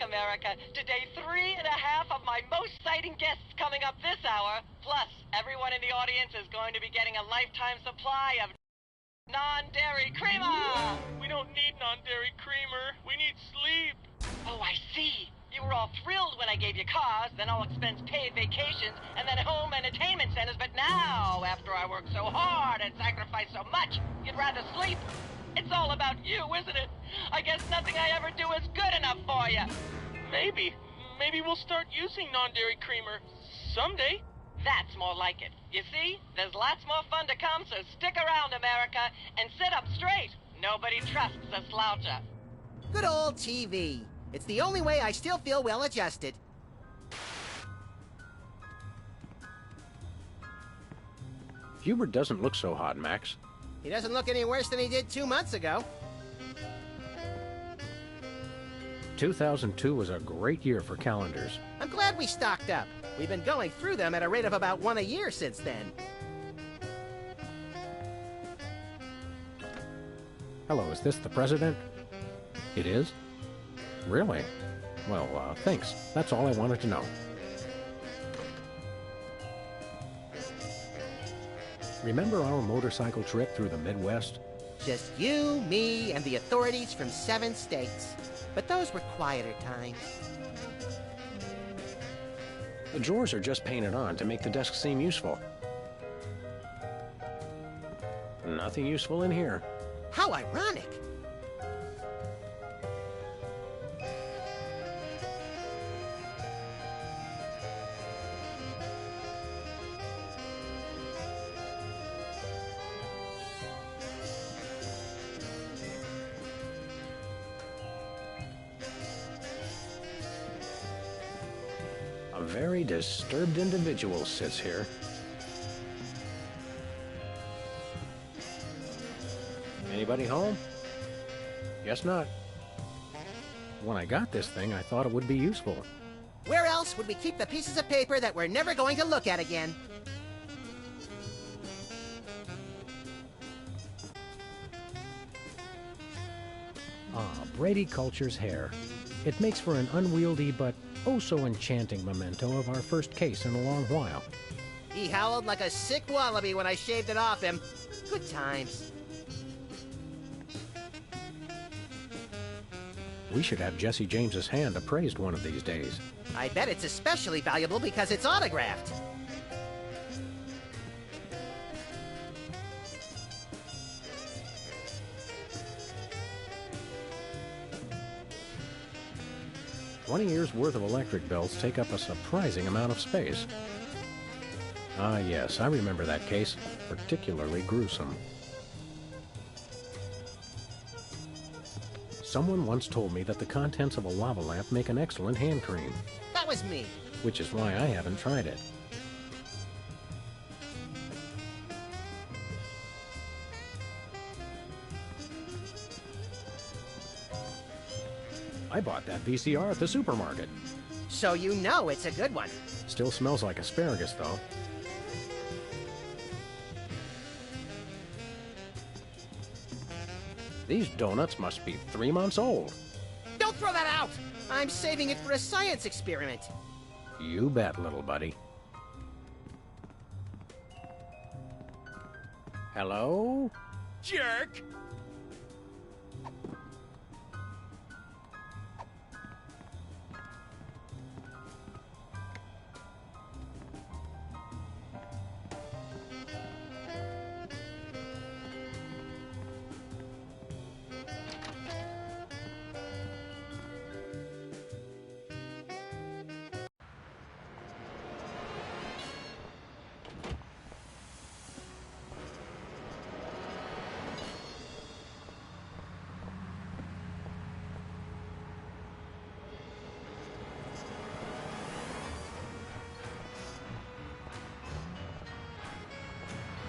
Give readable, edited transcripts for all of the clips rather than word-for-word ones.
America. Today, 3.5 of my most exciting guests coming up this hour. Plus, everyone in the audience is going to be getting a lifetime supply of non-dairy creamer. We don't need non-dairy creamer. We need sleep. Oh, I see. You were all thrilled when I gave you cars, then all expense paid vacations, and then home entertainment centers. But now, after I worked so hard and sacrificed so much, you'd rather sleep. It's all about you, isn't it? I guess nothing I ever do is good enough for you. Maybe we'll start using non-dairy creamer someday. That's more like it. You see, there's lots more fun to come, so stick around, America, and sit up straight. Nobody trusts a sloucher. Good old TV. It's the only way I still feel well-adjusted. Hubert doesn't look so hot, Max. He doesn't look any worse than he did 2 months ago. 2002 was a great year for calendars. I'm glad we stocked up. We've been going through them at a rate of about one a year since then. Hello, is this the president? It is? Really? Well, thanks. That's all I wanted to know. Remember our motorcycle trip through the Midwest? Just you, me, and the authorities from 7 states. But those were quieter times. The drawers are just painted on to make the desk seem useful. Nothing useful in here. How ironic! A very disturbed individual sits here. Anybody home? Guess not. When I got this thing, I thought it would be useful. Where else would we keep the pieces of paper that we're never going to look at again? Brady Culture's hair. It makes for an unwieldy but oh so enchanting memento of our first case in a long while. He howled like a sick wallaby when I shaved it off him. Good times. We should have Jesse James's hand appraised one of these days. I bet it's especially valuable because it's autographed. "20 years worth of electric bills take up a surprising amount of space." Ah, yes, I remember that case. Particularly gruesome. Someone once told me that the contents of a lava lamp make an excellent hand cream. That was me. Which is why I haven't tried it. I bought that VCR at the supermarket. So you know it's a good one. Still smells like asparagus, though. These donuts must be 3 months old. Don't throw that out! I'm saving it for a science experiment. You bet, little buddy. Hello? Jerk!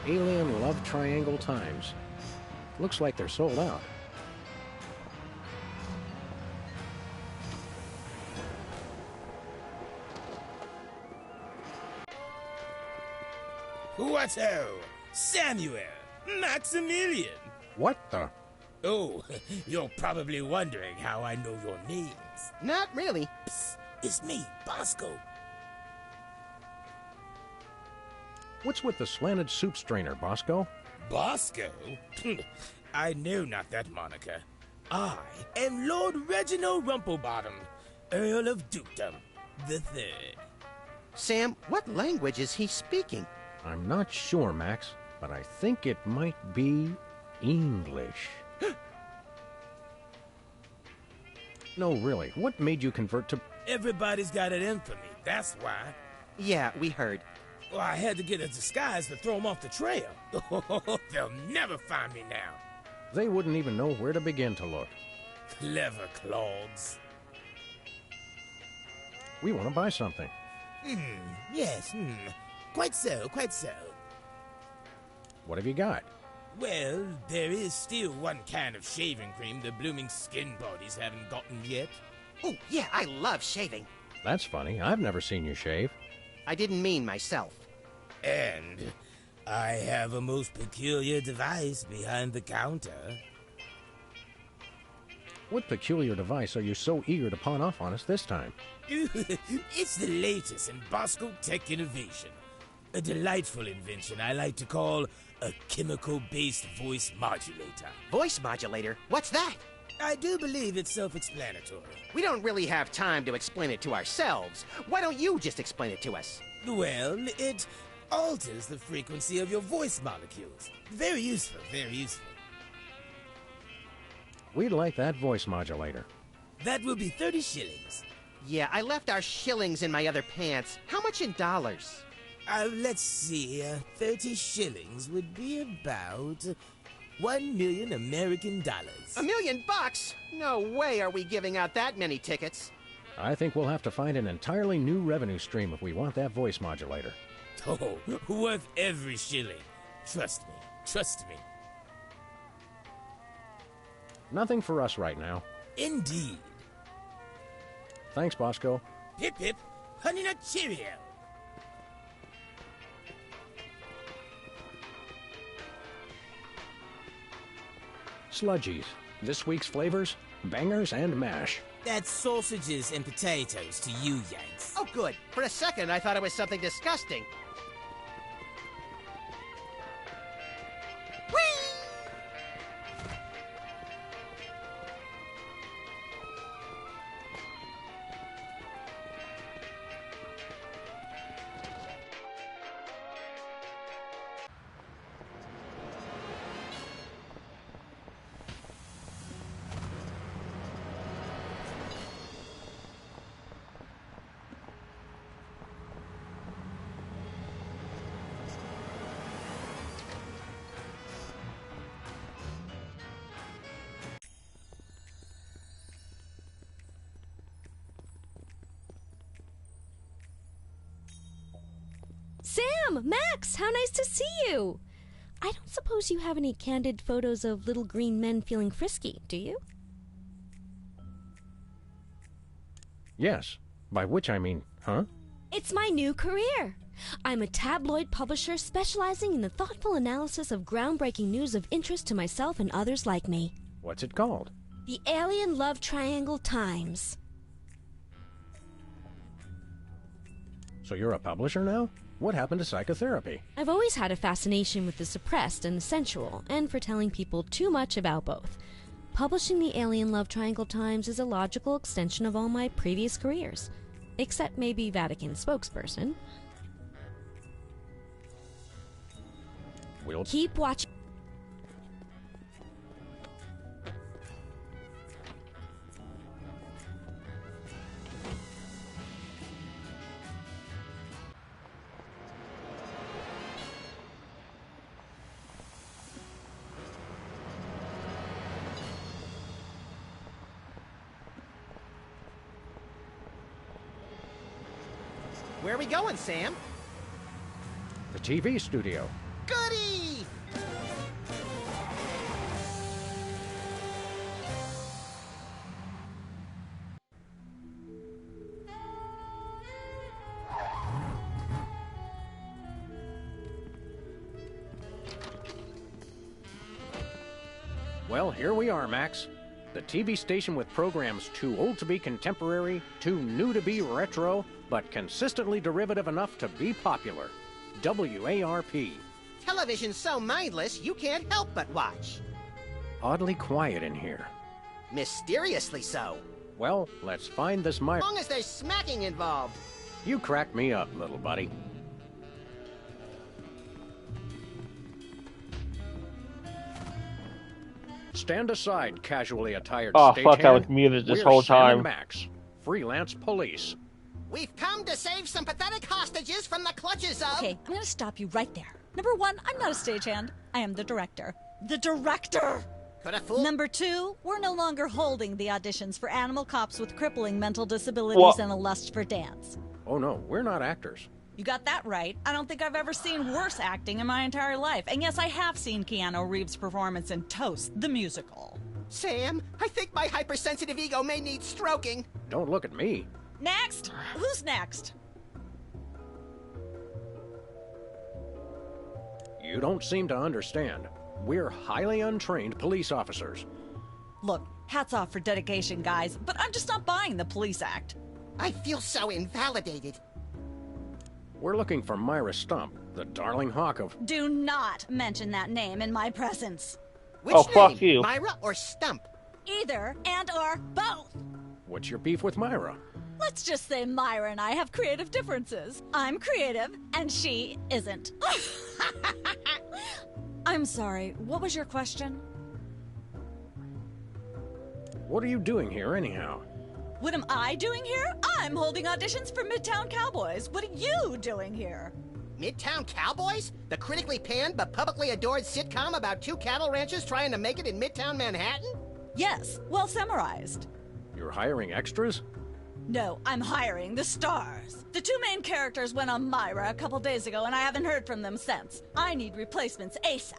Alien Love Triangle Times. Looks like they're sold out. What-ho? Samuel! Maximilian! What the? Oh, you're probably wondering how I know your names. Not really. Psst, it's me, Bosco. What's with the slanted soup strainer, Bosco? Bosco? I know not that moniker. I am Lord Reginald Rumplebottom, Earl of Dukedom the Third. Sam, what language is he speaking? I'm not sure, Max, but I think it might be English. No, really, what made you convert to... Everybody's got it in for me, that's why. Yeah, we heard. Well, I had to get a disguise to throw them off the trail. They'll never find me now. They wouldn't even know where to begin to look. Clever clogs. We want to buy something. Yes, Quite so, quite so. What have you got? Well, there is still one can of shaving cream the blooming skin bodies haven't gotten yet. Oh, yeah, I love shaving. That's funny. I've never seen you shave. I didn't mean myself. And I have a most peculiar device behind the counter. What peculiar device are you so eager to pawn off on us this time? It's the latest in Bosco tech innovation. A delightful invention I like to call a chemical-based voice modulator. Voice modulator? What's that? I do believe it's self-explanatory. We don't really have time to explain it to ourselves. Why don't you just explain it to us? Well, it alters the frequency of your voice molecules. Very useful, very useful. We'd like that voice modulator. That will be 30 shillings. Yeah, I left our shillings in my other pants. How much in dollars? Let's see, 30 shillings would be about 1 million American dollars. $1 million? No way are we giving out that many tickets. I think we'll have to find an entirely new revenue stream if we want that voice modulator. Oh, worth every shilling. Trust me, trust me. Nothing for us right now. Indeed. Thanks, Bosco. Hip hip, honey nut cheerio. Sludgies. This week's flavors, bangers and mash. That's sausages and potatoes to you, Yanks. Oh, good. For a second, I thought it was something disgusting. Sam! Max! How nice to see you! I don't suppose you have any candid photos of little green men feeling frisky, do you? Yes. By which I mean, huh? It's my new career! I'm a tabloid publisher specializing in the thoughtful analysis of groundbreaking news of interest to myself and others like me. What's it called? The Alien Love Triangle Times. So you're a publisher now? What happened to psychotherapy? I've always had a fascination with the suppressed and the sensual, and for telling people too much about both. Publishing the Alien Love Triangle Times is a logical extension of all my previous careers. Except maybe Vatican spokesperson. We'll Keep watching. Where are we going, Sam? the TV studio. Goody! Well, here we are, Max. The TV station with programs too old to be contemporary, too new to be retro, but consistently derivative enough to be popular. WARP. Television's so mindless, you can't help but watch. Oddly quiet in here. Mysteriously so. Well, let's find this Myra. As long as there's smacking involved. You crack me up, little buddy. Stand aside, casually attired Oh, stagehand. fuck, I was muted this We're whole Sam and time. Max, freelance police. We've come to save some pathetic hostages from the clutches of... Okay, I'm gonna stop you right there. Number one, I'm not a stagehand. I am the director. The director! Could a fool... Number two, we're no longer holding the auditions for animal cops with crippling mental disabilities What? and a lust for dance. Oh no, we're not actors. You got that right. I don't think I've ever seen worse acting in my entire life. And yes, I have seen Keanu Reeves' performance in Toast, the musical. Sam, I think my hypersensitive ego may need stroking. Don't look at me. Next! Who's next? You don't seem to understand. We're highly untrained police officers. Look, hats off for dedication, guys, but I'm just not buying the police act. I feel so invalidated. We're looking for Myra Stump, the darling hawk of... Do not mention that name in my presence. Which Oh, name? fuck you. Myra or Stump? Either and or both. What's your beef with Myra? Let's just say Myra and I have creative differences. I'm creative, and she isn't. I'm sorry, what was your question? What are you doing here, anyhow? What am I doing here? I'm holding auditions for Midtown Cowboys. What are you doing here? Midtown Cowboys? The critically panned but publicly adored sitcom about two cattle ranchers trying to make it in Midtown Manhattan? Yes, well summarized. You're hiring extras? No, I'm hiring the stars. The two main characters went on Myra a couple days ago, and I haven't heard from them since. I need replacements ASAP.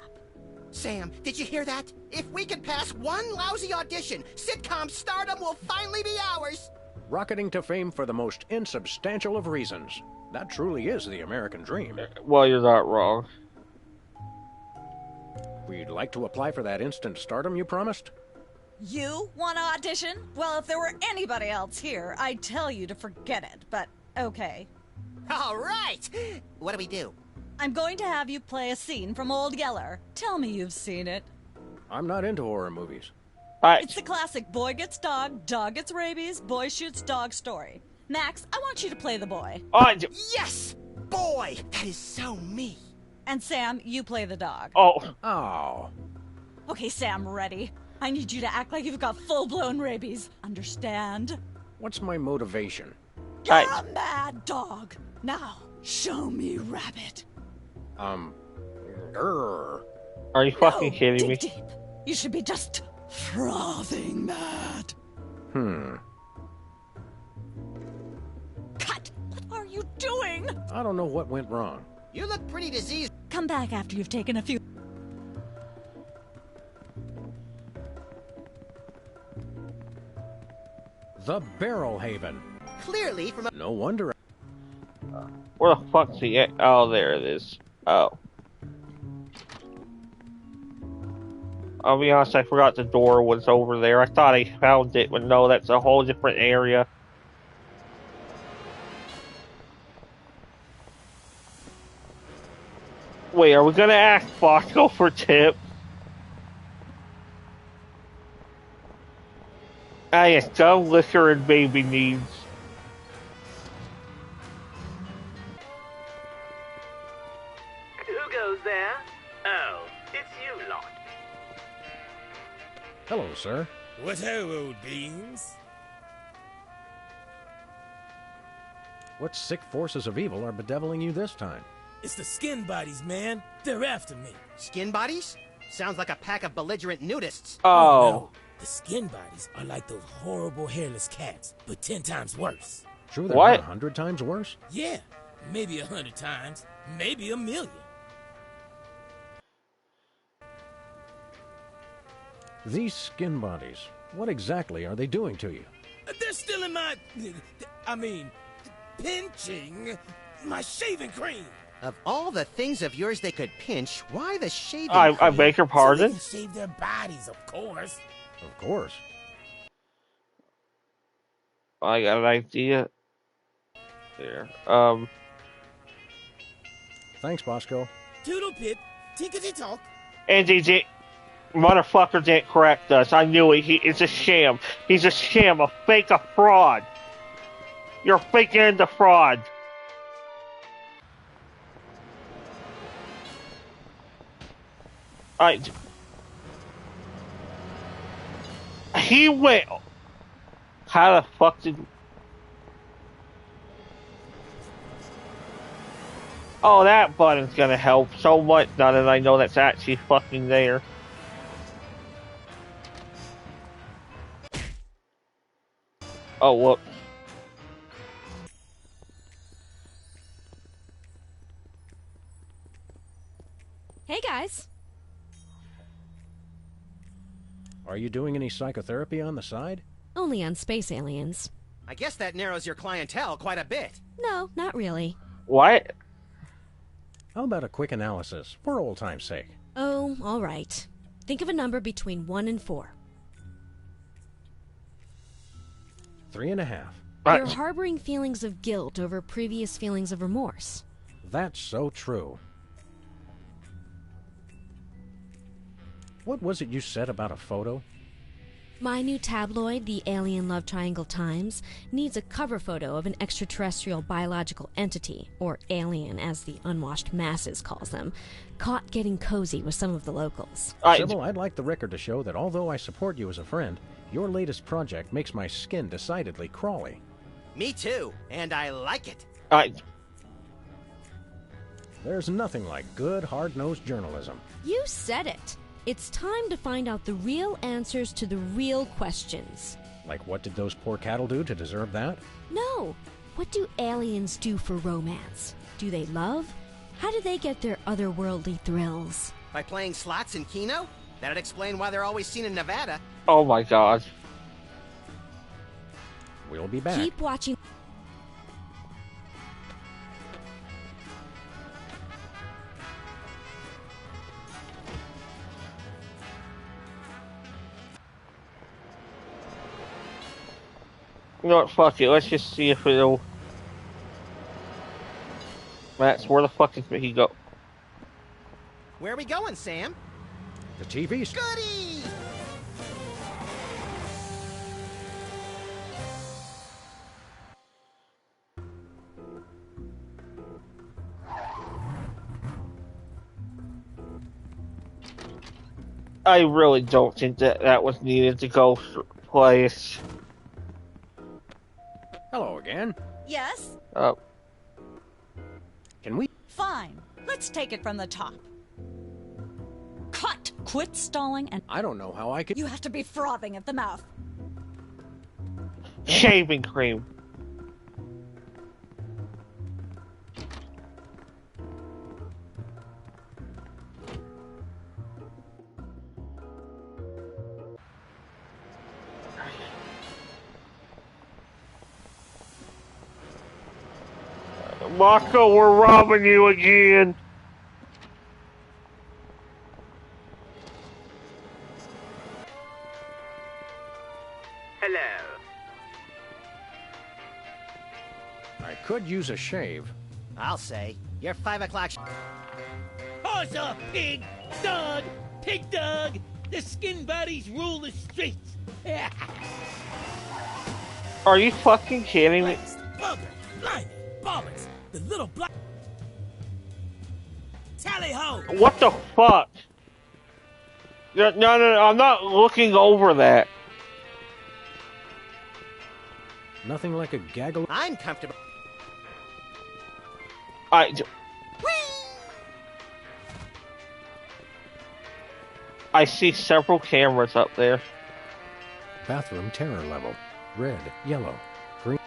Sam, did you hear that? If we can pass one lousy audition, sitcom stardom will finally be ours! Rocketing to fame for the most insubstantial of reasons. That truly is the American dream. Well, you're not wrong. We'd like to apply for that instant stardom you promised. You want to audition? Well, if there were anybody else here, I'd tell you to forget it, but okay. All right! What do we do? I'm going to have you play a scene from Old Yeller. Tell me you've seen it. I'm not into horror movies. It's the classic boy gets dog gets rabies, boy shoots dog story. Max, I want you to play the boy. Yes! Boy, that is so me. And Sam, you play the dog. Oh. Okay, Sam, ready? I need you to act like you've got full-blown rabies. Understand? What's my motivation? You're a mad dog. Now, show me Rabbit. Grr. Are you fucking kidding me? Deep. You should be just frothing mad. Cut! What are you doing? I don't know what went wrong. You look pretty diseased. Come back after you've taken a few. The Barrel Haven. Clearly from a... No wonder. Where the fuck's he at? Oh, there it is. Oh. I'll be honest, I forgot the door was over there. I thought I found it, but no, that's a whole different area. Wait, are we gonna ask Fosco for tips? Ah, yes, gum, liquor, and baby needs. Who goes there? Oh, it's you lot. Hello, sir. What ho, old beans? What sick forces of evil are bedeviling you this time? It's the skin bodies, man. They're after me. Skin bodies? Sounds like a pack of belligerent nudists. Oh. No. The skin bodies are like those horrible hairless cats, but 10 times worse. Sure they're What? not 100 times worse? Yeah, maybe 100 times, maybe 1,000,000. These skin bodies, what exactly are they doing to you? They're still in my... pinching my shaving cream. Of all the things of yours they could pinch, why the shaving I cream? beg your So they pardon? can shave their bodies, of course. Of course. I got an idea. There. Thanks, Bosco. Toodle pip, tickety talk. And he motherfucker didn't correct us. I knew it. It's a sham. He's a sham, a fake, a fraud. You're faking the fraud. He went. How the fuck did? Oh, that button's gonna help so much now that I know that's actually fucking there. Oh, whoops. Hey, guys. Are you doing any psychotherapy on the side? Only on space aliens. I guess that narrows your clientele quite a bit. No, not really. What? How about a quick analysis, for old time's sake? Oh, all right. Think of a number between 1 and 4. 3.5. You're harboring feelings of guilt over previous feelings of remorse. That's so true. What was it you said about a photo? My new tabloid, the Alien Love Triangle Times, needs a cover photo of an extraterrestrial biological entity, or alien as the unwashed masses calls them, caught getting cozy with some of the locals. Sybil, I'd like the record to show that although I support you as a friend, your latest project makes my skin decidedly crawly. Me too, and I like it. There's nothing like good, hard-nosed journalism. You said it. It's time to find out the real answers to the real questions. Like what did those poor cattle do to deserve that? No. What do aliens do for romance? Do they love? How do they get their otherworldly thrills? By playing slots in Keno? That'd explain why they're always seen in Nevada. Oh my god. We'll be back. Keep watching. You know what, fuck it, let's just see if it'll... Max, where the fuck did he go? Where are we going, Sam? The TV. Goody! I really don't think that was needed to go place. Hello again. Yes? Can we? Fine. Let's take it from the top. Cut! Quit stalling and... I don't know how I could... You have to be frothing at the mouth. Shaving cream. Mako, we're robbing you again. Hello. I could use a shave. I'll say. Your 5 o'clock... Horse up, pig! Dog! Pig dog! The skin buddies rule the streets! Are you fucking kidding me? Bugger! Blimey! Bollocks! The little black... Tally ho! What the fuck? No, I'm not looking over that. Nothing like a gaggle... I'm comfortable. I see several cameras up there. Bathroom terror level. Red, yellow, green...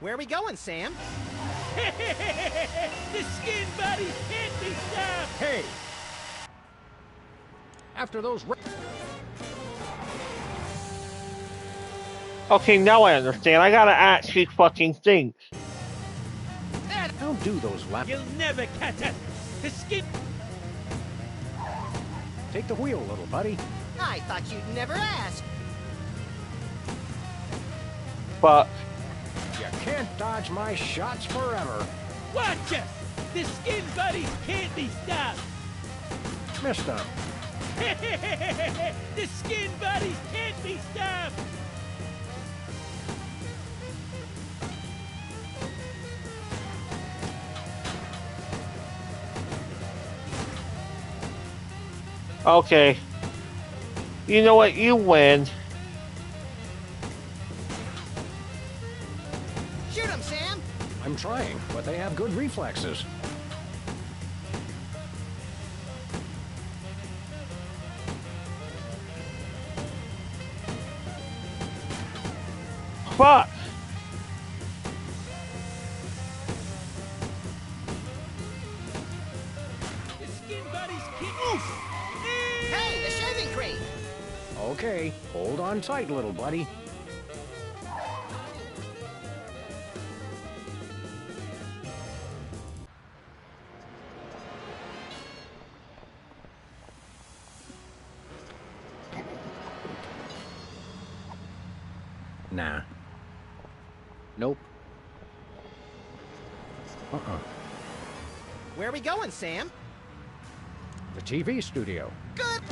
Where are we going, Sam? The skin buddies can't be stopped! Hey! After those... Okay, now I understand. I gotta actually fucking think. Don't do those laps. You'll never catch us! The skin... Take the wheel, little buddy. I thought you'd never ask. But You can't dodge my shots forever. Watch us! The skin buddies can't be stopped! Missed them. The skin buddies can't be stopped! okay. You know what? You win. Shoot him, Sam! I'm trying, but they have good reflexes. Fuck! The skin buddies can't... Oof! Hey, the shaving cream! Okay, hold on tight, little buddy. Nah. Nope. Where are we going, Sam? The TV studio. Good!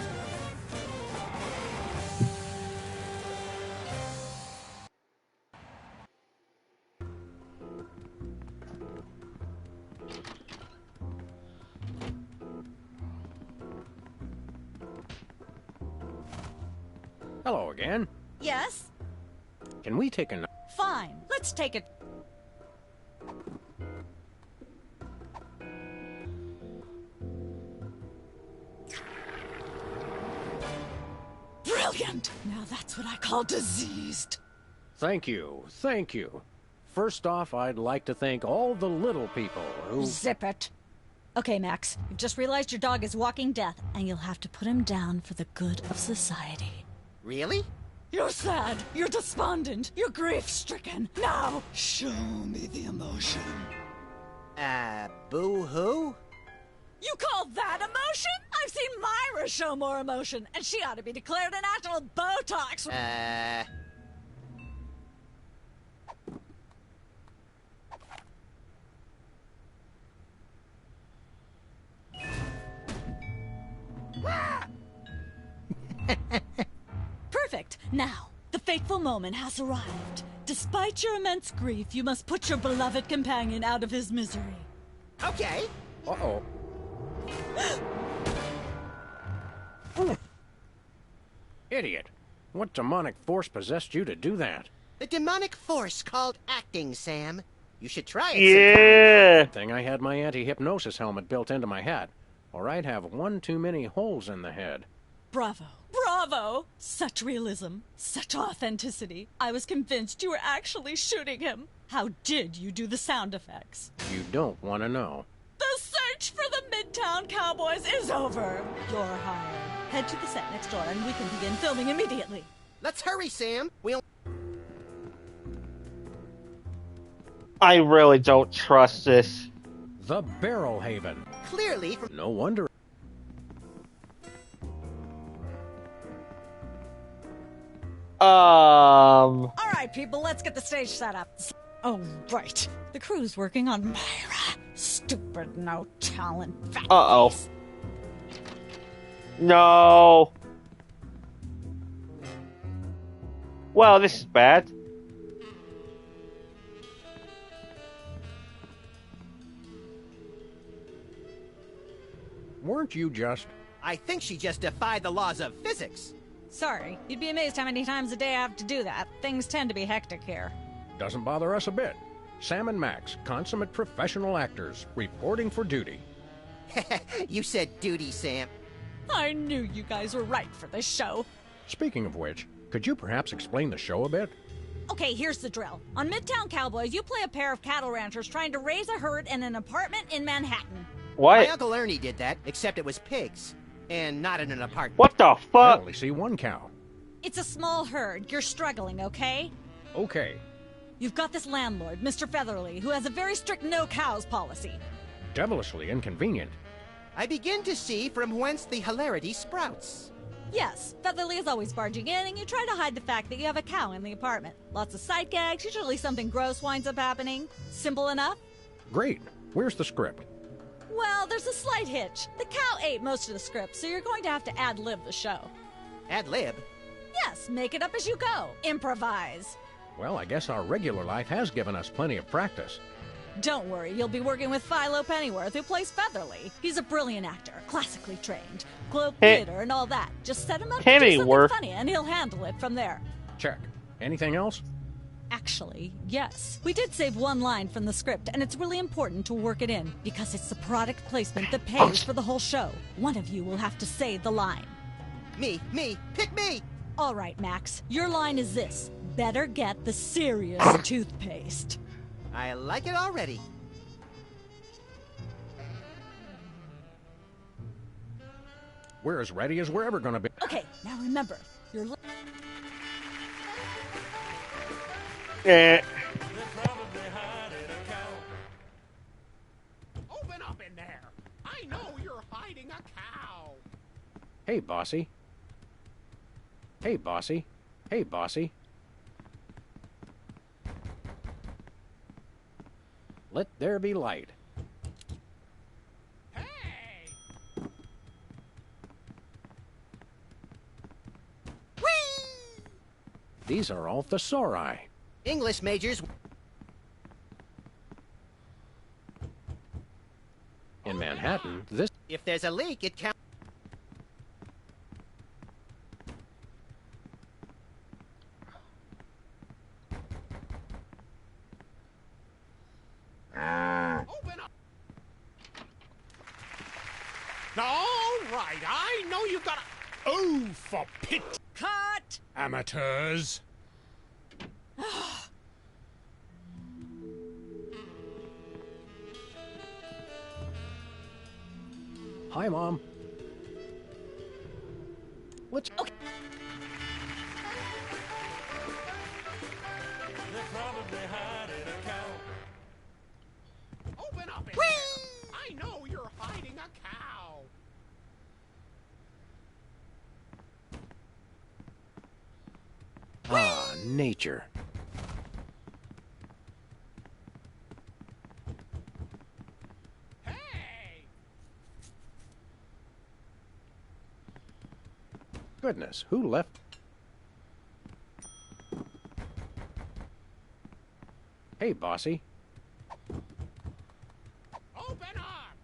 Hello again. Yes? Can we take a... Fine. Let's take it. Brilliant! Now that's what I call diseased. Thank you, thank you. First off, I'd like to thank all the little people who... Zip it. Okay, Max. You've just realized your dog is walking death, and you'll have to put him down for the good of society. Really? You're sad. You're despondent. You're grief-stricken. Now, show me the emotion. Boo-hoo? You call that emotion? I've seen Myra show more emotion, and she ought to be declared a national Botox. Perfect. Now, the fateful moment has arrived. Despite your immense grief, you must put your beloved companion out of his misery. Okay. Uh-oh. Idiot. What demonic force possessed you to do that? The demonic force called acting, Sam. You should try it. Yeah. Thing I had my anti-hypnosis helmet built into my hat, or I'd have one too many holes in the head. Bravo. Bravo! Such realism. Such authenticity. I was convinced you were actually shooting him. How did you do the sound effects? You don't want to know. The search for the Midtown Cowboys is over. You're hired. Head to the set next door and we can begin filming immediately. Let's hurry, Sam. We'll... I really don't trust this. The Barrel Haven. Clearly from... No wonder. All right, people, let's get the stage set up. Oh, right. The crew's working on Myra. Stupid, no talent. Fat Uh-oh. face. No. Well, this is bad. Weren't you just... I think she just defied the laws of physics. Sorry, you'd be amazed how many times a day I have to do that. Things tend to be hectic here. Doesn't bother us a bit. Sam and Max, consummate professional actors, reporting for duty. You said duty, Sam. I knew you guys were right for this show. Speaking of which, could you perhaps explain the show a bit? Okay, here's the drill. On Midtown Cowboys, you play a pair of cattle ranchers trying to raise a herd in an apartment in Manhattan. What? My Uncle Ernie did that, except it was pigs. And not in an apartment. What the I fuck? only see one cow. It's a small herd. You're struggling, okay? Okay. You've got this landlord, Mr. Featherly, who has a very strict no cows policy. Devilishly inconvenient. I begin to see from whence the hilarity sprouts. Yes, Featherly is always barging in, and you try to hide the fact that you have a cow in the apartment. Lots of sight gags, usually something gross winds up happening. Simple enough? Great. Where's the script? Well, there's a slight hitch. The cow ate most of the script, so you're going to have to ad-lib the show. Ad-lib? Yes, make it up as you go. Improvise. Well, I guess our regular life has given us plenty of practice. Don't worry, you'll be working with Philo Pennyworth, who plays Featherly. He's a brilliant actor, classically trained, Globe Theater and all that. Just set him up to do something Pennyworth? funny, and he'll handle it from there. Check. Anything else? Actually, yes. We did save one line from the script, and it's really important to work it in, because it's the product placement that pays for the whole show. One of you will have to say the line. Me, pick me! All right, Max, your line is this. Better get the serious toothpaste. I like it already. We're as ready as we're ever gonna be. Okay, now remember, you're... Eh. Open up in there! I know you're hiding a cow! Hey, bossy. Hey, bossy. Hey, bossy. Let there be light. Hey! Whee! These are all thesauri. English majors. In Manhattan, this... If there's a leak, it counts. Open up! All right, I know you've got a... Oh, for pit... Cut! Amateurs! Hi, Mom. Let's... Okay. Open up in there! I know you're hiding a cow! Ah, nature. Hey! Goodness, who left? Hey, bossy. Open up!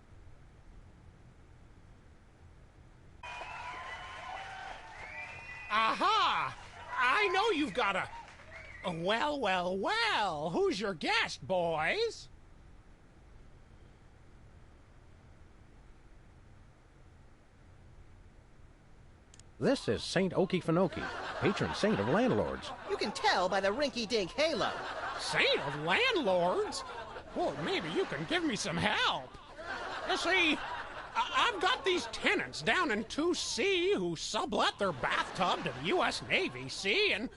Aha! I know you've got a... Well, well, well. Who's your guest, boys? This is Saint Okefenokee, patron saint of landlords. You can tell by the rinky-dink halo. Saint of landlords? Well, maybe you can give me some help. You see, I've got these tenants down in 2C who sublet their bathtub to the U.S. Navy, see, and...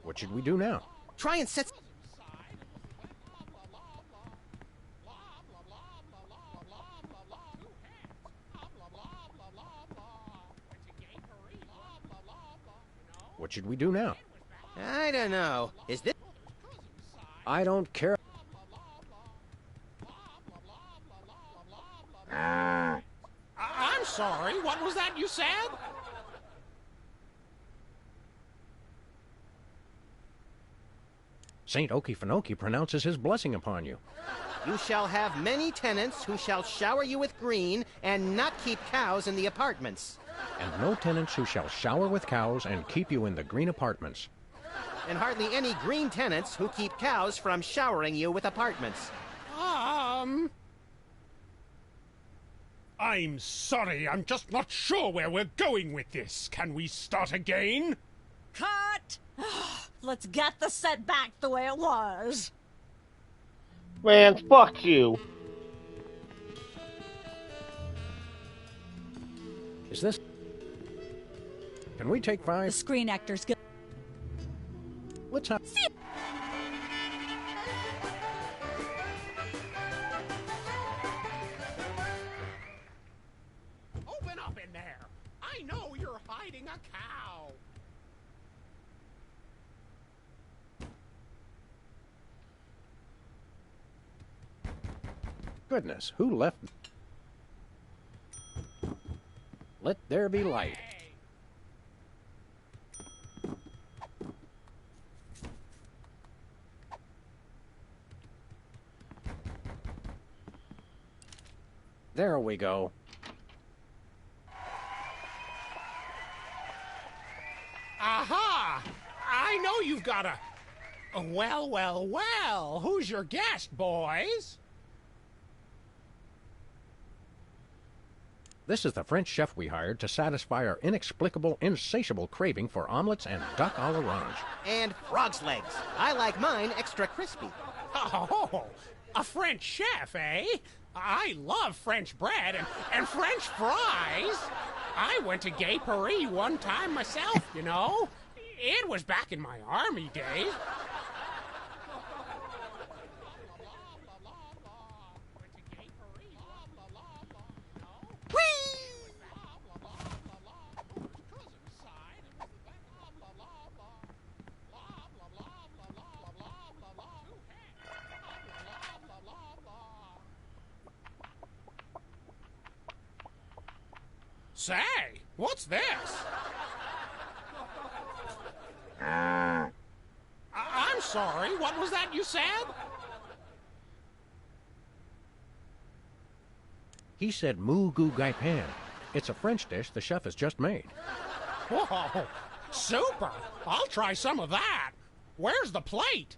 What should we do now? Try and set... What should we do now? I don't know. Is this... I don't care. I'm sorry, what was that you said? Saint Okefenokee pronounces his blessing upon you. You shall have many tenants who shall shower you with green and not keep cows in the apartments. And no tenants who shall shower with cows and keep you in the green apartments. And hardly any green tenants who keep cows from showering you with apartments. I'm sorry, I'm just not sure where we're going with this. Can we start again? Cut! Let's get the set back the way it was. Man, fuck you. Is this... Can we take 5? The Screen Actors Guild. Let's have... Open up in there. I know you're hiding a cow. Goodness, who left... Let there be light. There we go. Aha! I know you've got a... Well, well, well. Who's your guest, boys? This is the French chef we hired to satisfy our inexplicable, insatiable craving for omelets and duck à l'orange. And frog's legs. I like mine extra crispy. Oh, a French chef, eh? I love French bread and French fries. I went to Gay Paris one time myself, you know. It was back in my army days. Say, what's this? I'm sorry, what was that you said? He said moo goo gai pan. It's a French dish the chef has just made. Whoa, super! I'll try some of that. Where's the plate?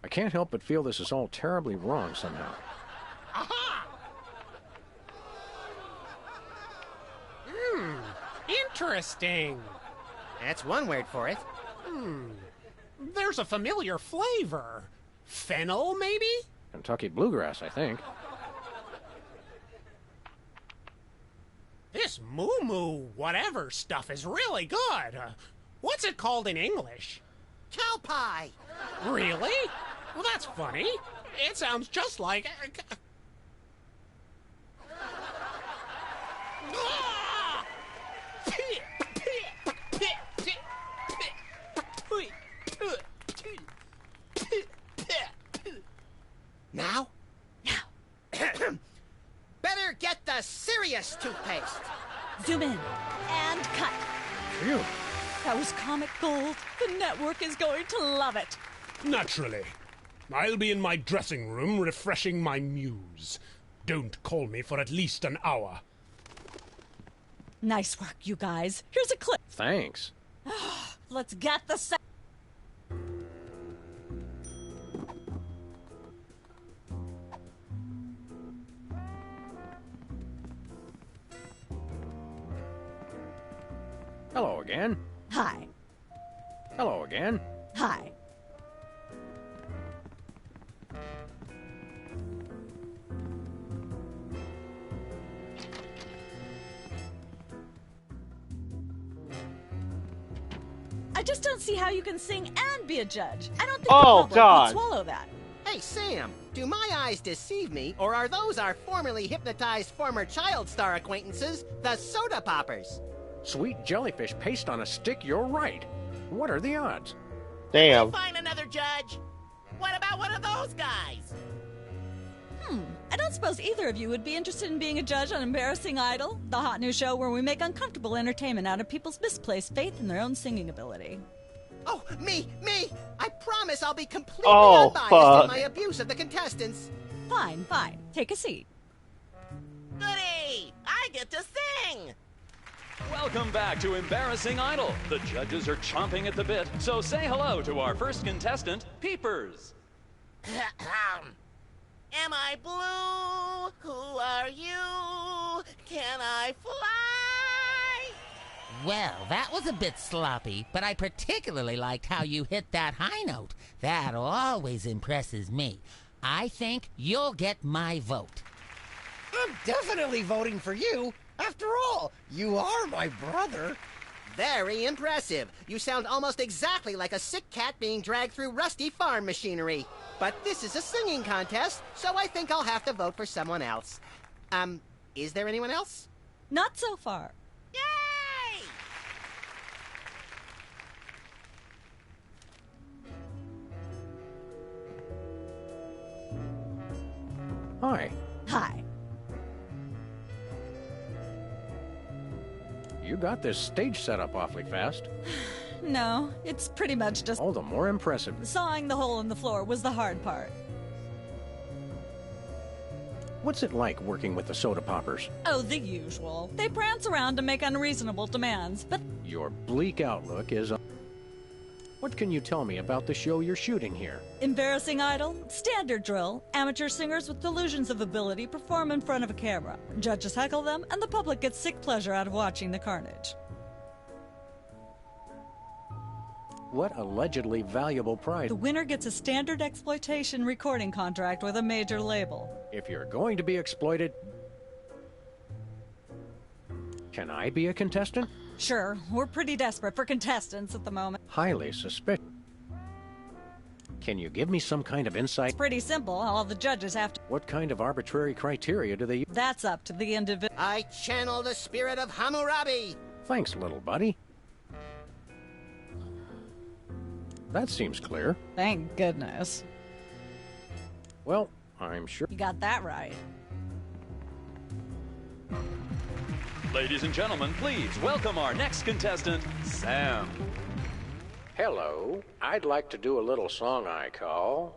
I can't help but feel this is all terribly wrong somehow. Aha! Interesting. That's one word for it. There's a familiar flavor. Fennel, maybe? Kentucky bluegrass, I think. This moo-moo whatever stuff is really good. What's it called in English? Cow pie. Really? Well, that's funny. It sounds just like... Now? Better get the serious toothpaste. Zoom in and cut. Phew. That was comic gold. The network is going to love it. Naturally. I'll be in my dressing room refreshing my muse. Don't call me for at least an hour. Nice work, you guys. Here's a clip. Thanks. Let's get the set. Hello again. Hi. Hello again. Hi. I just don't see how you can sing and be a judge. I don't think the public God. would swallow that. Hey, Sam, do my eyes deceive me, or are those our formerly hypnotized former child star acquaintances, the Soda Poppers? Sweet jellyfish paste on a stick, you're right. What are the odds? Damn. Find another judge. What about one of those guys? I don't suppose either of you would be interested in being a judge on Embarrassing Idol, the hot new show where we make uncomfortable entertainment out of people's misplaced faith in their own singing ability. Oh, me! I promise I'll be completely Oh, unbiased fuck. in my abuse of the contestants. Fine. Take a seat. Goody! I get to sing! Welcome back to Embarrassing Idol. The judges are chomping at the bit, so say hello to our first contestant, Peepers. Am I blue? Who are you? Can I fly? Well, that was a bit sloppy, but I particularly liked how you hit that high note. That always impresses me. I think you'll get my vote. I'm definitely voting for you. After all, you are my brother. Very impressive. You sound almost exactly like a sick cat being dragged through rusty farm machinery. But this is a singing contest, so I think I'll have to vote for someone else. Is there anyone else? Not so far. Yay! Hi. Hi. You got this stage set up awfully fast. No, it's pretty much just... All the more impressive. Sawing the hole in the floor was the hard part. What's it like working with the soda poppers? Oh, the usual. They prance around and make unreasonable demands, but... Your bleak outlook is... What can you tell me about the show you're shooting here? Embarrassing Idol, standard drill. Amateur singers with delusions of ability perform in front of a camera. Judges heckle them, and the public gets sick pleasure out of watching the carnage. What allegedly valuable prize? The winner gets a standard exploitation recording contract with a major label. If you're going to be exploited... Can I be a contestant? Sure, we're pretty desperate for contestants at the moment. Highly suspicious. Can you give me some kind of insight? It's pretty simple. All the judges have to... What kind of arbitrary criteria do they use? That's up to the individual. I channel the spirit of Hammurabi. Thanks, little buddy. That seems clear. Thank goodness. Well, I'm sure... You got that right. Ladies and gentlemen, please welcome our next contestant, Sam. Hello. I'd like to do a little song I call...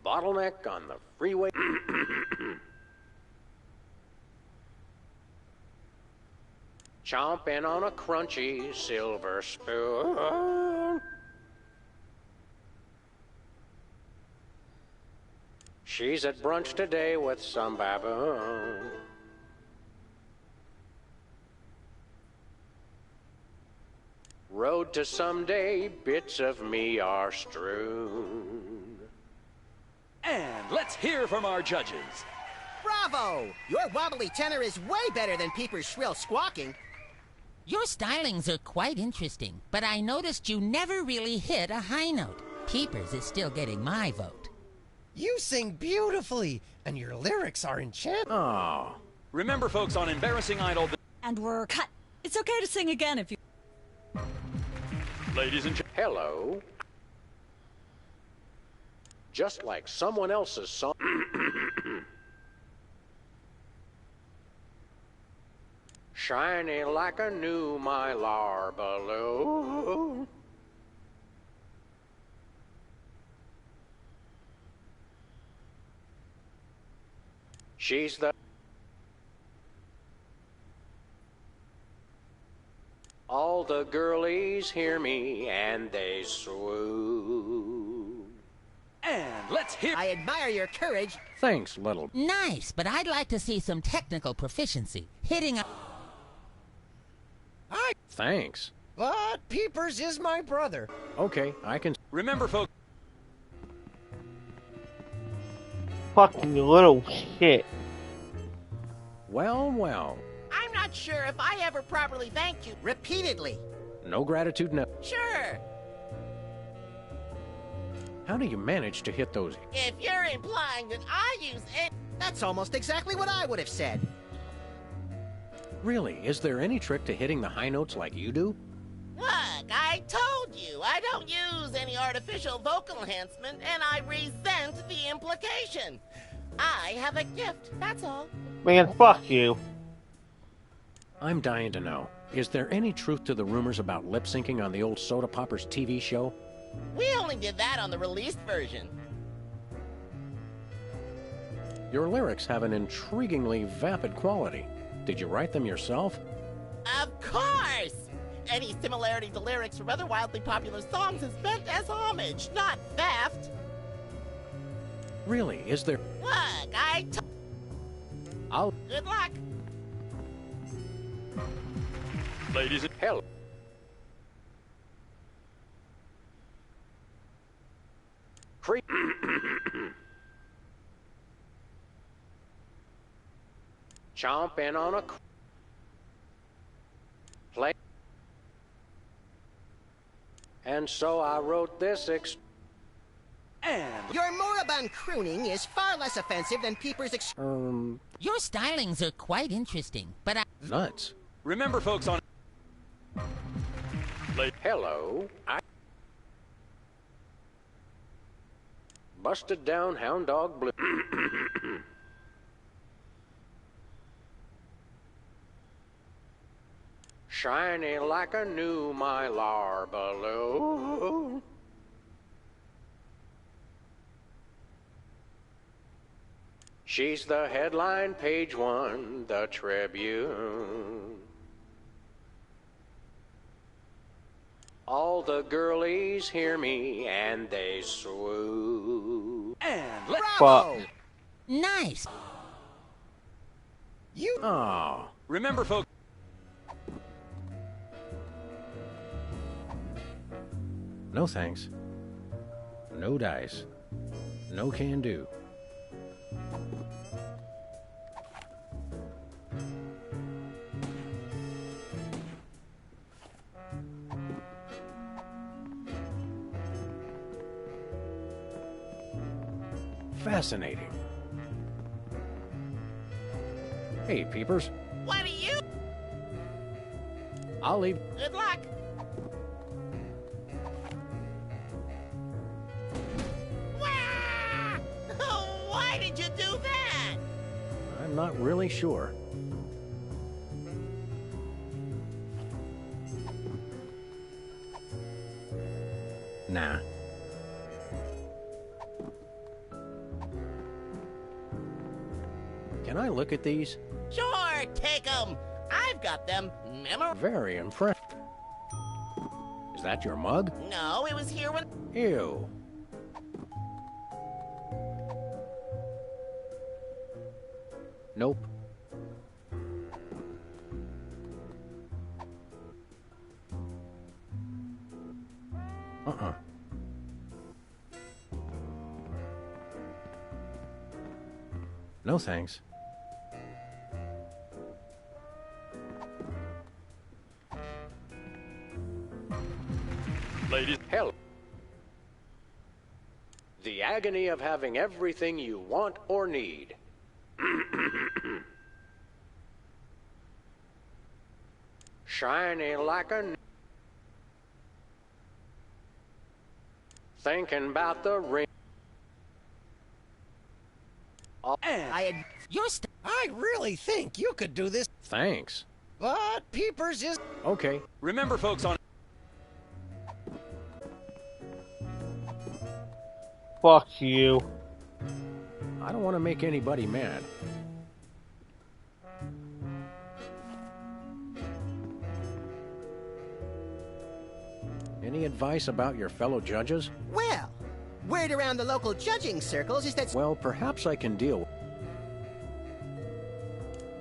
Bottleneck on the Freeway... Chomping on a crunchy silver spoon. She's at brunch today with some baboon. Road to someday, bits of me are strewn. And let's hear from our judges. Bravo! Your wobbly tenor is way better than Peeper's shrill squawking. Your stylings are quite interesting, but I noticed you never really hit a high note. Peepers is still getting my vote. You sing beautifully, and your lyrics are enchanting. Oh. Remember, folks, on Embarrassing Idol... And we're cut. It's okay to sing again if you... Ladies and gentlemen... Hello. Just like someone else's song... Shiny like a new Mylar balloon. She's the... All the girlies hear me and they swoon. And let's hear... I admire your courage. Thanks, little... Nice, but I'd like to see some technical proficiency. Hitting a... Thanks. But Peepers is my brother. Okay, I can... Remember, folks... Fucking little shit. Well, well. I'm not sure if I ever properly thanked you repeatedly. No gratitude, no... Sure. How do you manage to hit those... If you're implying that I use it... That's almost exactly what I would have said. Really, is there any trick to hitting the high notes like you do? Look, I told you, I don't use any artificial vocal enhancement, and I resent the implication. I have a gift, that's all. Man, fuck you. I'm dying to know. Is there any truth to the rumors about lip syncing on the old Soda Poppers TV show? We only did that on the released version. Your lyrics have an intriguingly vapid quality. Did you write them yourself? Of course! Any similarity to lyrics from other wildly popular songs is meant as homage, not theft. Really, is there... Look, I'll... Good luck. Ladies and... Hell. Chomping on a... Play... And so I wrote this Your moribund crooning is far less offensive than Peeper's Your stylings are quite interesting, but I... Nuts. Remember, folks, on... Hello, I... Busted down hound dog blue. Shiny like a new Mylar balloon. She's the headline, page 1, the Tribune. All the girlies hear me and they swoon. And Bravo! Nice. You... Oh. Remember, folks... No thanks. No dice. No can do. Fascinating. Hey, Peepers. What are you? I'll leave. Good luck. Wah! Why did you do that? I'm not really sure. Nah. Can I look at these? Sure, take them. I've got them. Very impressive. Is that your mug? No, it was here when... Ew. Nope. Uh-uh. No thanks. Ladies... Hell. The agony of having everything you want or need. Shiny like a... Thinking about the ring. I really think you could do this. Thanks. But Peepers is... Okay. Remember, folks, on... Fuck you. I don't want to make anybody mad. Any advice about your fellow judges? Well, word around the local judging circles is that... Well, perhaps I can deal.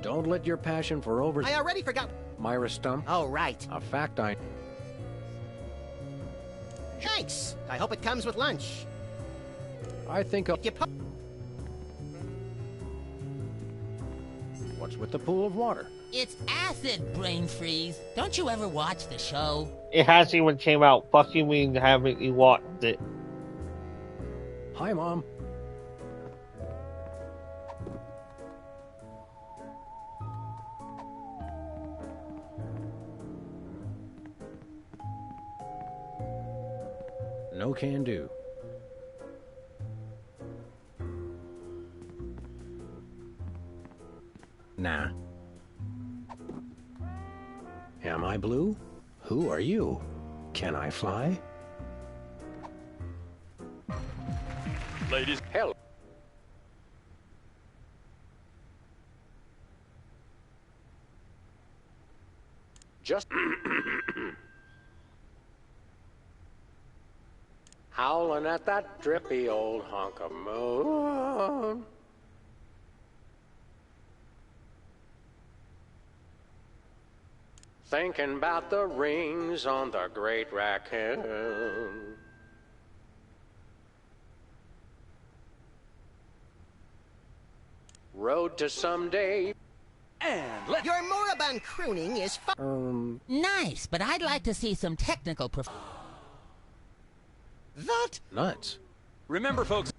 Don't let your passion for over... I already forgot... Myra Stump? Oh, right. A fact I... Thanks. I hope it comes with lunch. I think I'll... What's with the pool of water? It's acid, brain freeze. Don't you ever watch the show? It hasn't even came out. Fuck you mean haven't you watched it? Hi, Mom. No can do. Nah. Am I blue? Who are you? Can I fly? Ladies... Hell. Just... howling at that drippy old hunk of moon. Thinking about the rings on the great raccoon. Road to someday. And your moribund crooning is Nice, but I'd like to see some technical That? Nuts. Remember, folks.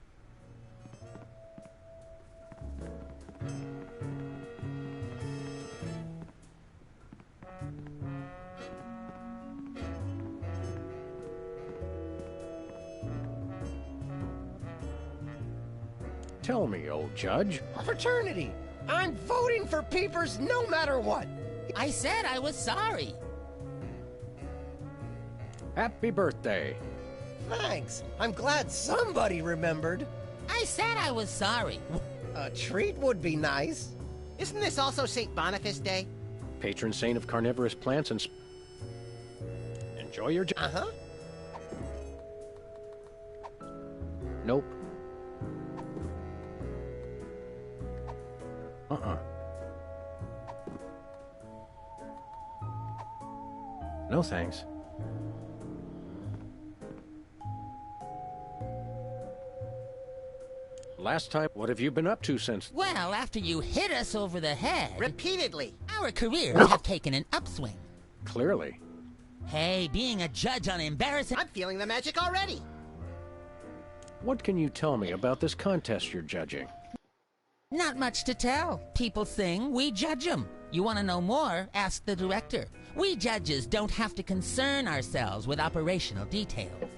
Tell me, old judge. Fraternity! I'm voting for Peepers no matter what! I said I was sorry. Happy birthday. Thanks. I'm glad somebody remembered. I said I was sorry. A treat would be nice. Isn't this also St. Boniface Day? Patron saint of carnivorous plants and... Enjoy your... Uh-huh. Nope. Uh-uh. No thanks. Last time, what have you been up to since... Well, after you hit us over the head... Repeatedly. Our careers have taken an upswing. Clearly. Hey, being a judge on embarrassing... I'm feeling the magic already. What can you tell me about this contest you're judging? Not much to tell. People sing, we judge them. You want to know more? Ask the director. We judges don't have to concern ourselves with operational details.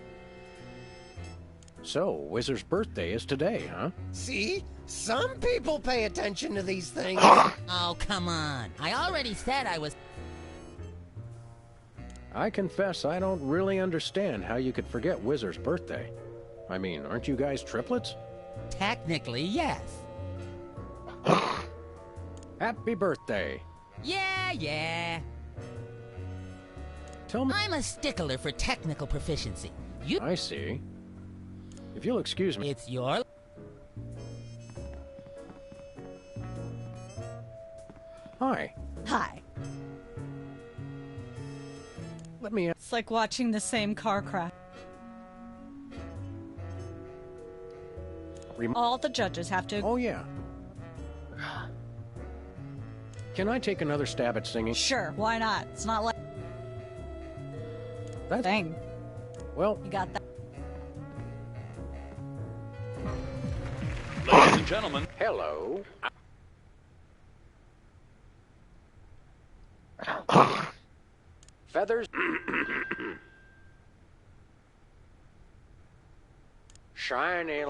So, Whizzer's birthday is today, huh? See? Some people pay attention to these things. Oh, come on. I already said I was... I confess I don't really understand how you could forget Whizzer's birthday. I mean, aren't you guys triplets? Technically, yes. Happy birthday. Yeah. Tell me... I'm a stickler for technical proficiency. I see. If you'll excuse me... It's your... Hi. Hi. Let me... It's like watching the same car crash. All the judges have to... Oh, yeah. Can I take another stab at singing? Sure, why not? It's not like... That thing. Well... You got that. Ladies and gentlemen. Hello. Feathers. Shiny.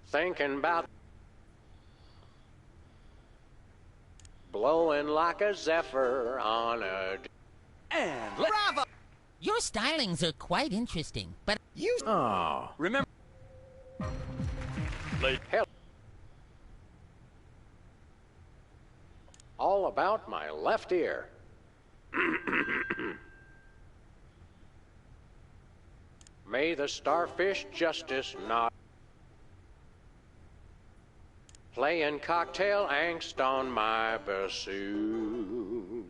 Thinking about blowing like a zephyr on a... And Bravo! Your stylings are quite interesting, but... You... Oh. Remember... Hell. All about my left ear. May the starfish justice not... Playing cocktail angst on my bassoon.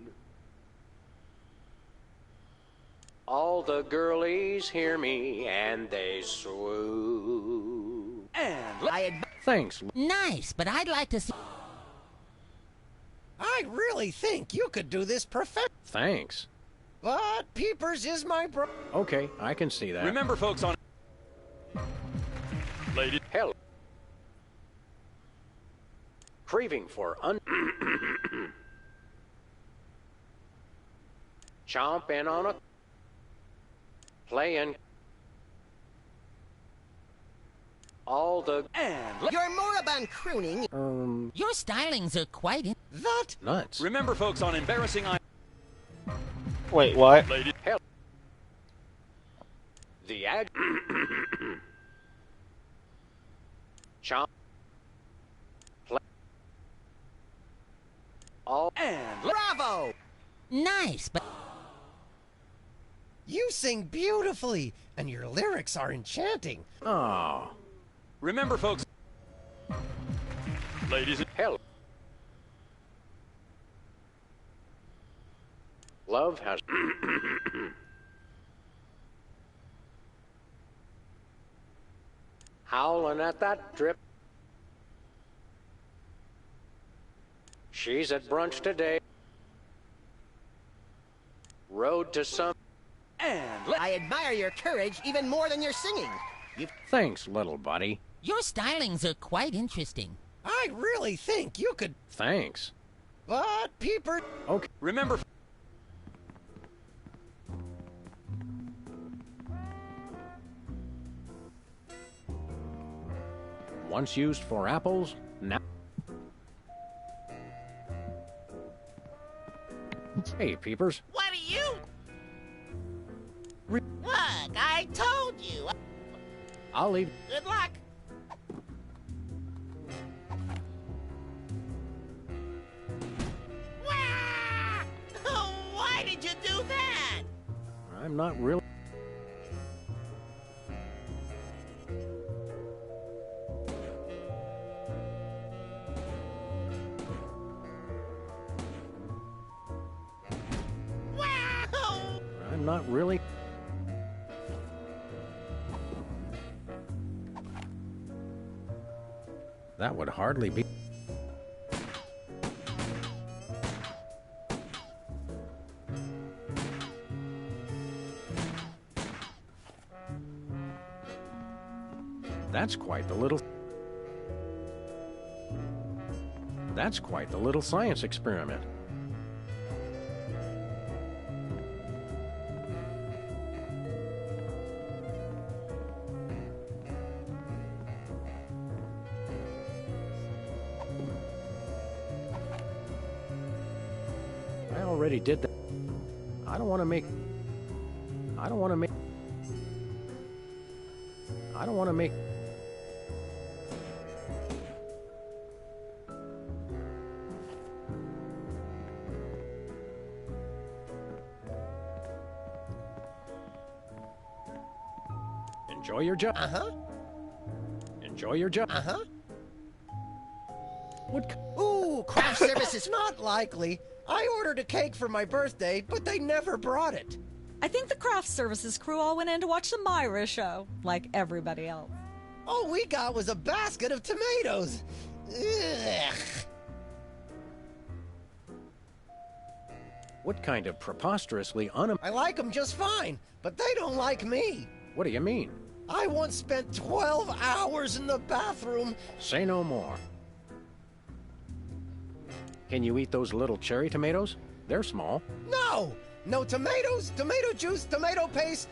All the girlies hear me and they swoon. And Thanks. nice, but I'd like to see... I really think you could do this perfect. Thanks. But Peepers is my bro... Okay, I can see that. Remember, folks, on... Lady... Hell. Craving for chomping on a... Playing... All the... And your moribund crooning... Your stylings are quite... That... Nuts. Remember, folks, on embarrassing... Wait, what? Lady... Hell. The ad... Chomp... Play... All... And... Bravo! Nice, but... You sing beautifully, and your lyrics are enchanting. Oh. Remember, folks. Ladies and Hell. Love has... Howling at that drip. She's at brunch today. Road to some... I admire your courage even more than your singing. Thanks, little buddy. Your stylings are quite interesting. I really think you could... Thanks. But, Peeper... Okay. remember... Once used for apples, now... Hey, Peepers. What are you? Look, I told you. I'll leave... Good luck. Wah! Why did you do that? I'm not really... I'm not really... That would hardly be... That's quite the little... That's quite the little science experiment. I already did that. I don't want to make... Enjoy your job. Uh-huh. Enjoy your job. Uh-huh. What? Ooh, craft service is not likely. I ordered a cake for my birthday, but they never brought it. I think the craft services crew all went in to watch the Myra show, like everybody else. All we got was a basket of tomatoes. Ugh. What kind of preposterously I like them just fine, but they don't like me. What do you mean? I once spent 12 hours in the bathroom. Say no more. Can you eat those little cherry tomatoes? They're small. No! No tomatoes, tomato juice, tomato paste.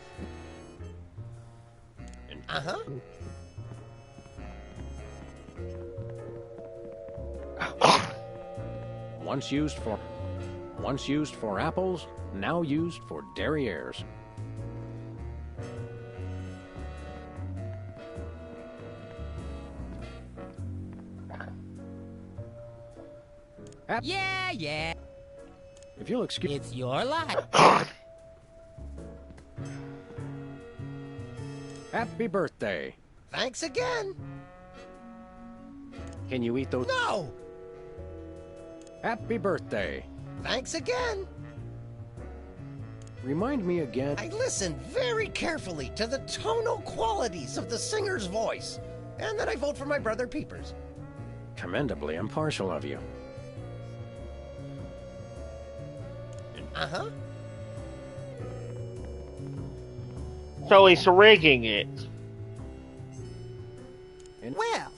Uh-huh. Once used for apples, now used for derrieres. Yeah. If you'll excuse... It's your life. Happy birthday. Thanks again. Can you eat those... No! Happy birthday. Thanks again. Remind me again... I listen very carefully to the tonal qualities of the singer's voice, and then I vote for my brother Peepers. Commendably impartial of you. Uh-huh. So he's rigging it. Well,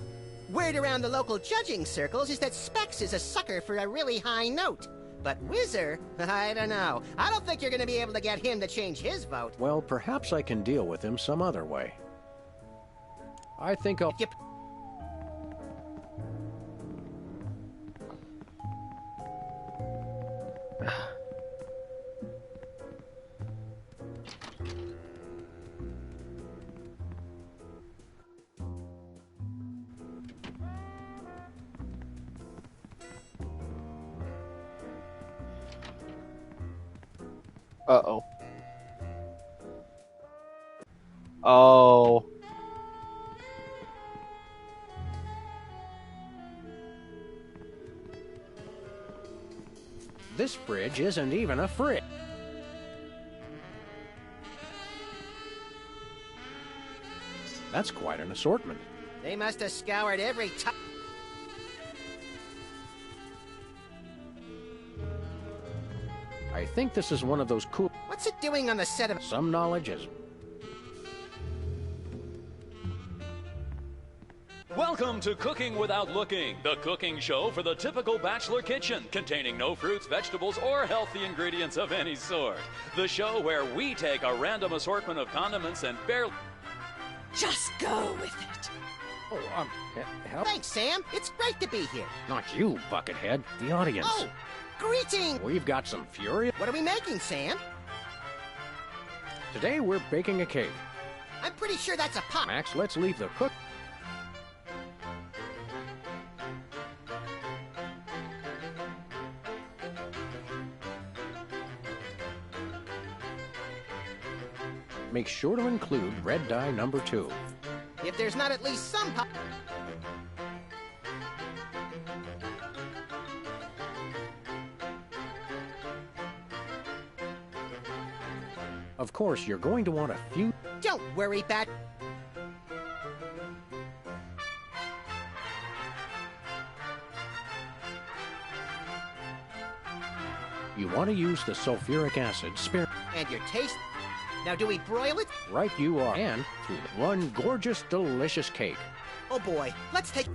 word around the local judging circles is that Specs is a sucker for a really high note. But Whizzer, I don't know. I don't think you're going to be able to get him to change his vote. Well, perhaps I can deal with him some other way. I think I'll... Uh-oh. Oh. This fridge isn't even a fridge. That's quite an assortment. They must have scoured every top. I think this is one of those cool... What's it doing on the set of... Some knowledge is... Welcome to Cooking Without Looking, the cooking show for the typical bachelor kitchen, containing no fruits, vegetables, or healthy ingredients of any sort. The show where we take a random assortment of condiments and barely... Just go with it. Oh, help. Thanks, Sam. It's great to be here. Not you, Buckethead. The audience. Oh, greetings. We've got some fury. What are we making, Sam? Today we're baking a cake. I'm pretty sure that's a pop. Max, let's leave the cook... Make sure to include red dye number 2. If there's not at least some pop... Of course, you're going to want a few... Don't worry, Bat. You want to use the sulfuric acid spare... And your taste... Now, do we broil it? Right you are. And through one gorgeous, delicious cake. Oh boy, let's take...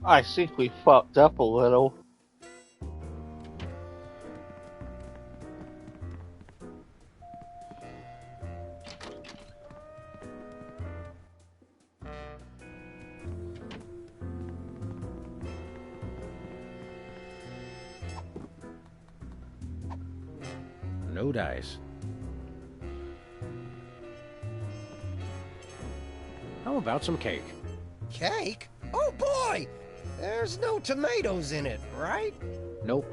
I think we fucked up a little. No dice. How about some cake? Cake? Oh boy! There's no tomatoes in it, right? Nope.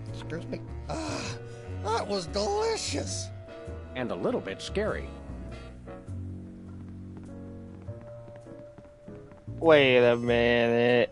Excuse me. That was delicious. And a little bit scary. Wait a minute.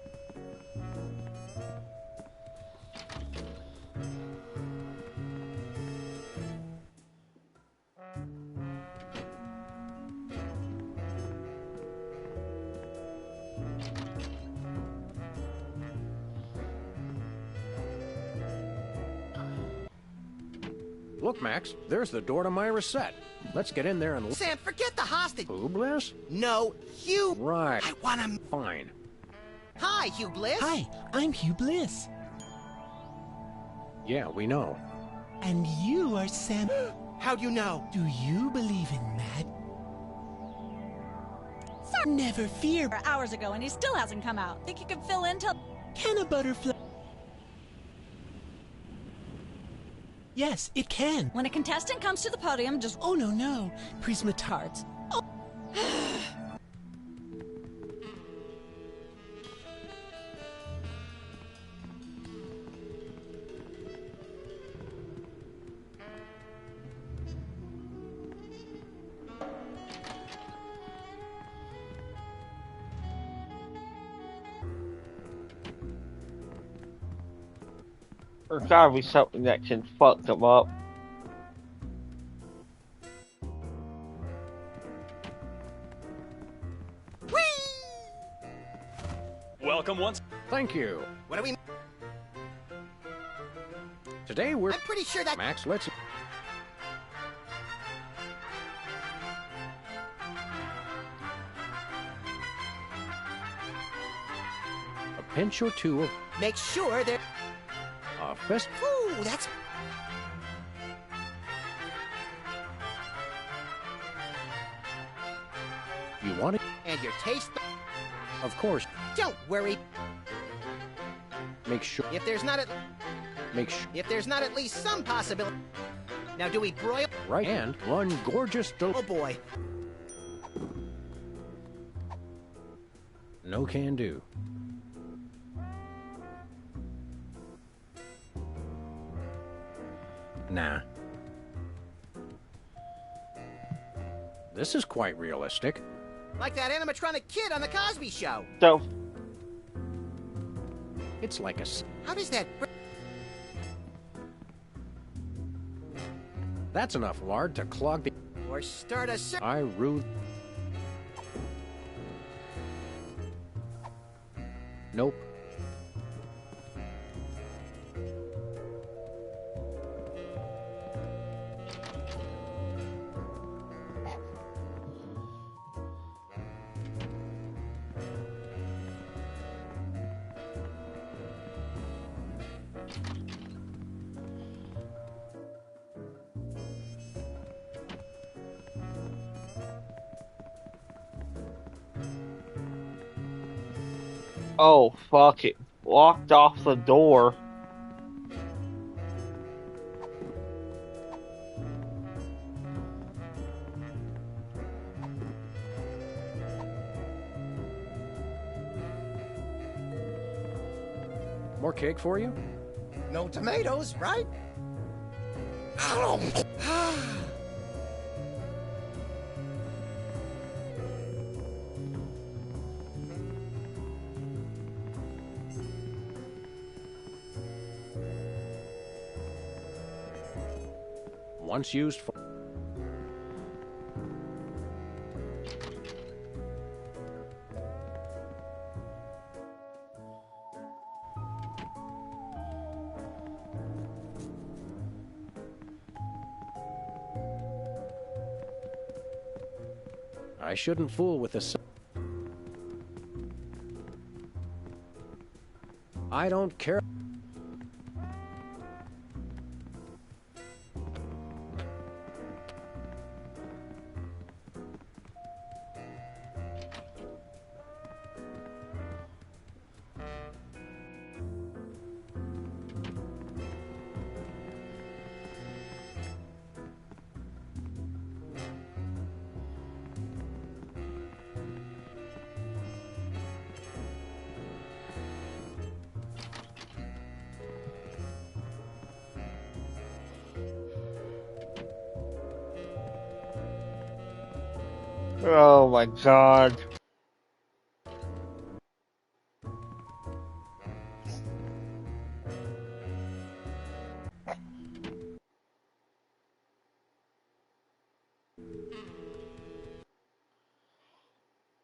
Look, Max, there's the door to Myra's set. Let's get in there and... Sam, forget the hostage. Hugh Bliss? No, Hugh. Right. I want him. Fine. Hi, Hugh Bliss. Hi, I'm Hugh Bliss. Yeah, we know. And you are Sam... How'd you know? Do you believe in Matt? Never fear. Hours ago, and he still hasn't come out. Think you can fill in till... Can a butterfly... Yes, it can. When a contestant comes to the podium, just... Oh, no. Prismatards. Oh. There's gotta be something that can fuck them up. Whee! Welcome once. Thank you. What are we... Today we're... I'm pretty sure that... Max, let's... A pinch or two of... Make sure they're... Fest... Ooh, that's... You want it? And your taste... Of course. Don't worry. Make sure... If there's not at... Make sure... If there's not at least some possibility... Now, do we broil... Right, and one gorgeous... Oh, boy. no can do. Nah. This is quite realistic. Like that animatronic kid on the Cosby Show. So, It's like a... How does that... That's enough lard to clog the... Or start a... I rue... Nope. oh, fuck it. Locked off the door. More cake for you? No tomatoes, right? Once used for... I shouldn't fool with this. I don't care. Oh my god.